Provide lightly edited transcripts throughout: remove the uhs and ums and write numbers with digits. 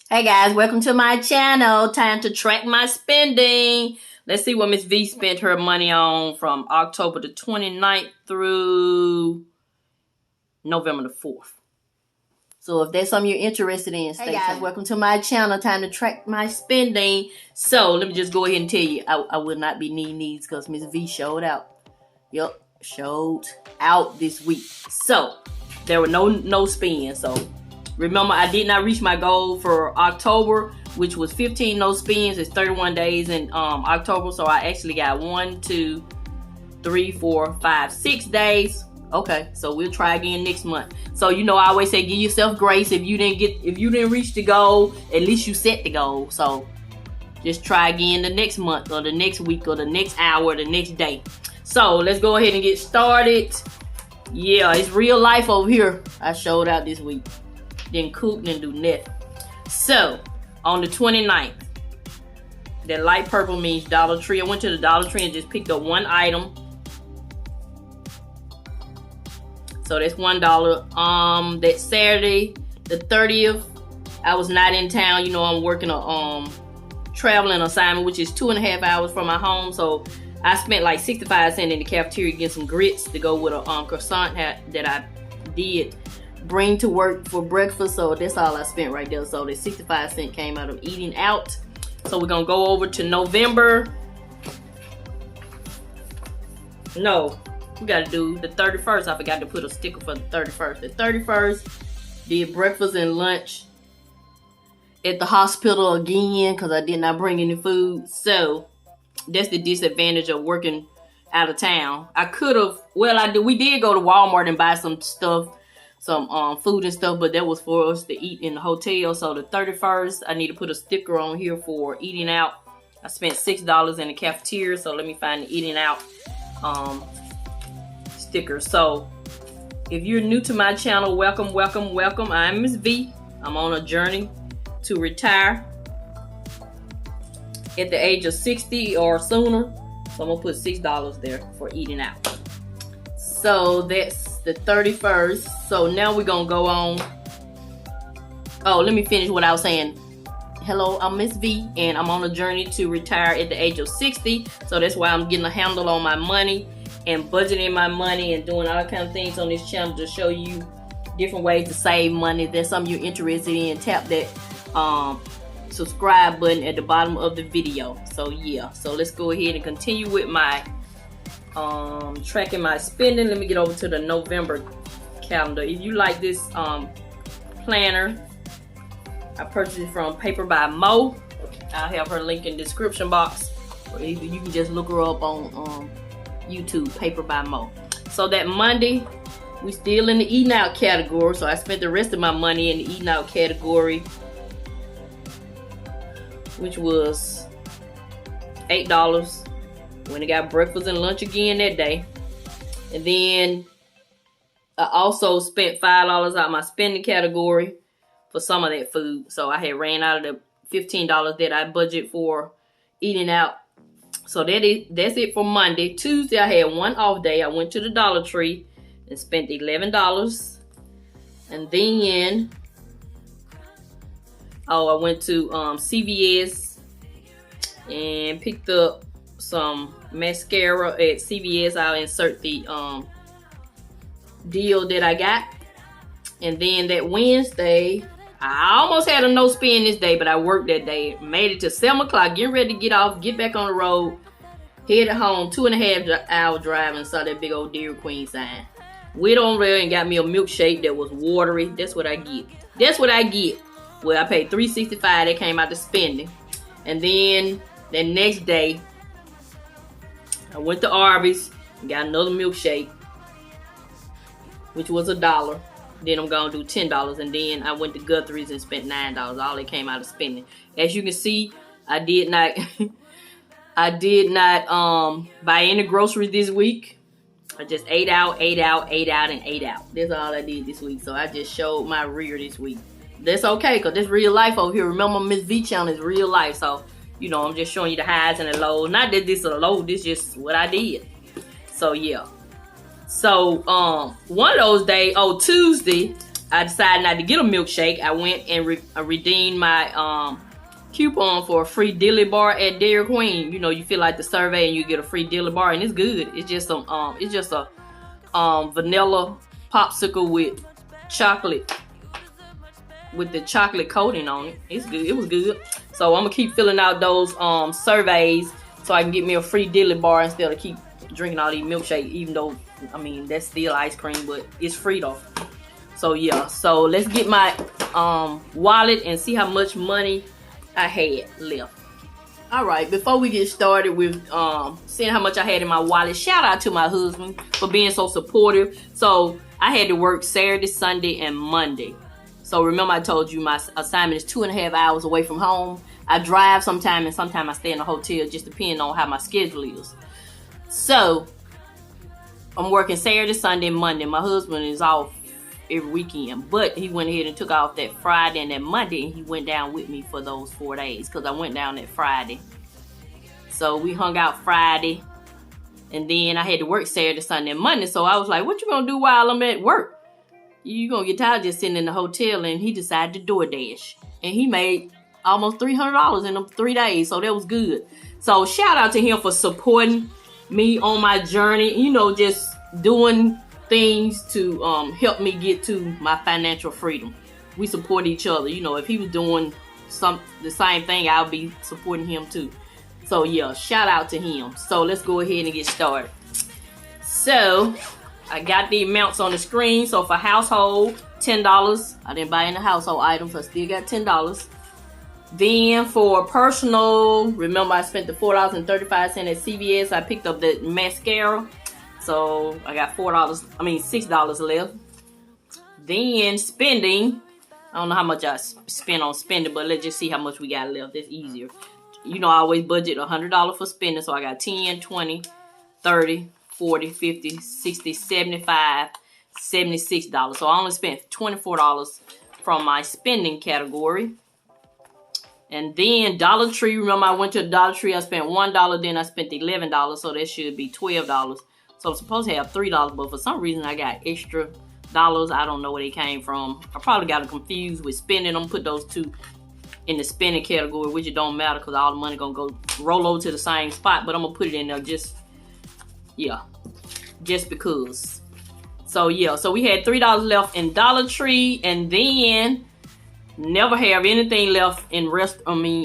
Hey guys, welcome to my channel. Time to track my spending. Let's see what Miss V spent her money on from October the 29th through November the 4th. So if that's something you're interested in, stay tuned. Hey guys, welcome to my channel. Time to track my spending. So let me just go ahead and tell you, I will not be needing these because Miss V showed out. Yep, showed out this week. So there were no spends. So remember, I did not reach my goal for October, which was 15 no spends. It's 31 days in October, so I actually got 1, 2, 3, 4, 5, 6 days. Okay, so we'll try again next month. So I always say give yourself grace. If you didn't reach the goal, at least you set the goal. So just try again the next month or the next week or the next hour or the next day. So let's go ahead and get started. Yeah, it's real life over here. I showed out this week. Didn't cook, didn't do nothing. So on the 29th, that light purple means Dollar Tree. I went to the Dollar Tree and just picked up one item. So that's $1. That Saturday, the 30th, I was not in town. I'm working a traveling assignment, which is 2.5 hours from my home. So I spent like 65 cents in the cafeteria getting some grits to go with a croissant that I did bring to work for breakfast. So that's all I spent right there. So the 65 cents came out of eating out. So we're gonna go over to November. No, we gotta do the 31st. I forgot to put a sticker for the 31st. The 31st, did breakfast and lunch at the hospital again because I did not bring any food. So that's the disadvantage of working out of town. I could have, we did go to Walmart and buy some stuff, some food and stuff, but that was for us to eat in the hotel. So the 31st, I need to put a sticker on here for eating out. I spent $6 in the cafeteria, so let me find the eating out sticker. So if you're new to my channel, welcome. I'm Miss V. I'm on a journey to retire at the age of 60 or sooner. So I'm gonna put $6 there for eating out. So that's the 31st. So now we're gonna go on. Oh, let me finish what I was saying. Hello, I'm Miss V, and I'm on a journey to retire at the age of 60. So that's why I'm getting a handle on my money and budgeting my money and doing all kinds of things on this channel to show you different ways to save money. If there's something you're interested in, tap that subscribe button at the bottom of the video. So yeah, so let's go ahead and continue with my tracking my spending. Let me get over to the November calendar. If you like this planner, I purchased it from Paper by Mo. I'll have her link in the description box, or either you can just look her up on YouTube, Paper by Mo. So that Monday, we still in the eating out category, so I spent the rest of my money in the eating out category, which was $8. When I got breakfast and lunch again that day. And then I also spent $5 out of my spending category for some of that food. So I had ran out of the $15 that I budget for eating out. So that's it for Monday. Tuesday, I had one off day. I went to the Dollar Tree and spent $11. And then I went to CVS and picked up some mascara at CVS. I'll insert the deal that I got. And then that Wednesday, I almost had a no spend this day, but I worked that day. Made it to 7 o'clock, getting ready to get off, get back on the road, headed home, 2.5 hour drive, and saw that big old Dairy Queen sign. Went on there and got me a milkshake that was watery. That's what I get. Well, I paid $3.65. That came out to spending. And then the next day, I went to Arby's and got another milkshake, which was $1. Then I'm gonna do $10, and then I went to Guthrie's and spent $9. All that came out of spending. As you can see, I did not buy any groceries this week. I just ate out, and ate out. That's all I did this week. So I just showed my rear this week. That's okay, because this real life over here. Remember, Miss V channel is real life. So, I'm just showing you the highs and the lows. Not that this is a low, this is just what I did. So, yeah. So, one of those days, Tuesday, I decided not to get a milkshake. I went and redeemed my coupon for a free dilly bar at Dairy Queen. You know, you fill out the survey and you get a free dilly bar, and it's good. It's just a vanilla popsicle with chocolate, with the chocolate coating on it. It's good. It was good. So I'm gonna keep filling out those surveys so I can get me a free dilly bar instead of keep drinking all these milkshakes. Even though, I mean, that's still ice cream, but it's free though. So yeah. So let's get my wallet and see how much money I had left. All right, before we get started with seeing how much I had in my wallet, shout out to my husband for being so supportive. So I had to work Saturday, Sunday, and Monday. So remember I told you my assignment is 2.5 hours away from home. I drive sometime and sometime I stay in a hotel, just depending on how my schedule is. So I'm working Saturday, Sunday, and Monday. My husband is off every weekend, but he went ahead and took off that Friday and that Monday, and he went down with me for those 4 days because I went down that Friday. So we hung out Friday, and then I had to work Saturday, Sunday, and Monday. So I was like, what you gonna do while I'm at work? You gonna get tired just sitting in the hotel? And he decided to DoorDash, and he made almost $300 in them 3 days. So that was good. So shout out to him for supporting me on my journey, you know, just doing things to help me get to my financial freedom. We support each other. You know, if he was doing the same thing, I'll be supporting him too. So yeah, shout out to him. So let's go ahead and get started. So I got the amounts on the screen. So for household, $10. I didn't buy any household items, so I still got $10. Then for personal, remember I spent the $4.35 at CVS. I picked up the mecari. So I got $6 left. Then spending, I don't know how much I spent on spending, but let's just see how much we got left. That's easier. You know, I always budget $100 for spending. So I got 10, 20, 30, 40, 50, 60, 75, $76. So I only spent $24 from my spending category. And then Dollar Tree, remember I went to the Dollar Tree, I spent $1, then I spent $11, so that should be $12. So I'm supposed to have $3, but for some reason I got extra dollars. I don't know where they came from. I probably got them confused with spending. I'm gonna put those two in the spending category, which it don't matter because all the money gonna go roll over to the same spot, but I'm gonna put it in there just because. So yeah, so we had $3 left in Dollar Tree, and then never have anything left in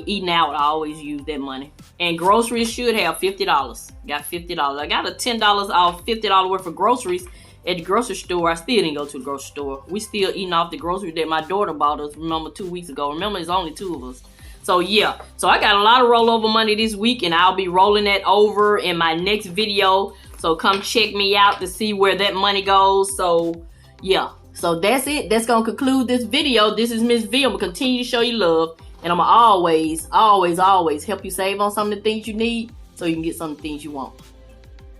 eating out. I always use that money. And groceries should have $50. Got $50. I got a $10 off $50 worth of groceries at the grocery store. I still didn't go to the grocery store. We still eating off the groceries that my daughter bought us, remember, 2 weeks ago. Remember, it's only 2 of us. So yeah, so I got a lot of rollover money this week, and I'll be rolling that over in my next video. So come check me out to see where that money goes. So yeah. So that's it. That's going to conclude this video. This is Mrs Vee. I'm going to continue to show you love. And I'm going to always help you save on some of the things you need so you can get some of the things you want.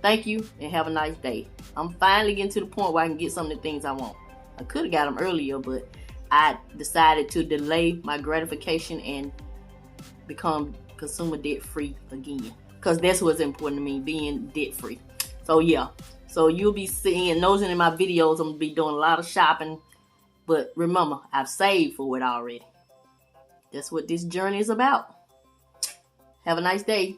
Thank you and have a nice day. I'm finally getting to the point where I can get some of the things I want. I could have got them earlier, but I decided to delay my gratification and become consumer debt free again. Because that's what's important to me, being debt free. So yeah. So you'll be seeing, those in my videos, I'm going to be doing a lot of shopping. But remember, I've saved for it already. That's what this journey is about. Have a nice day.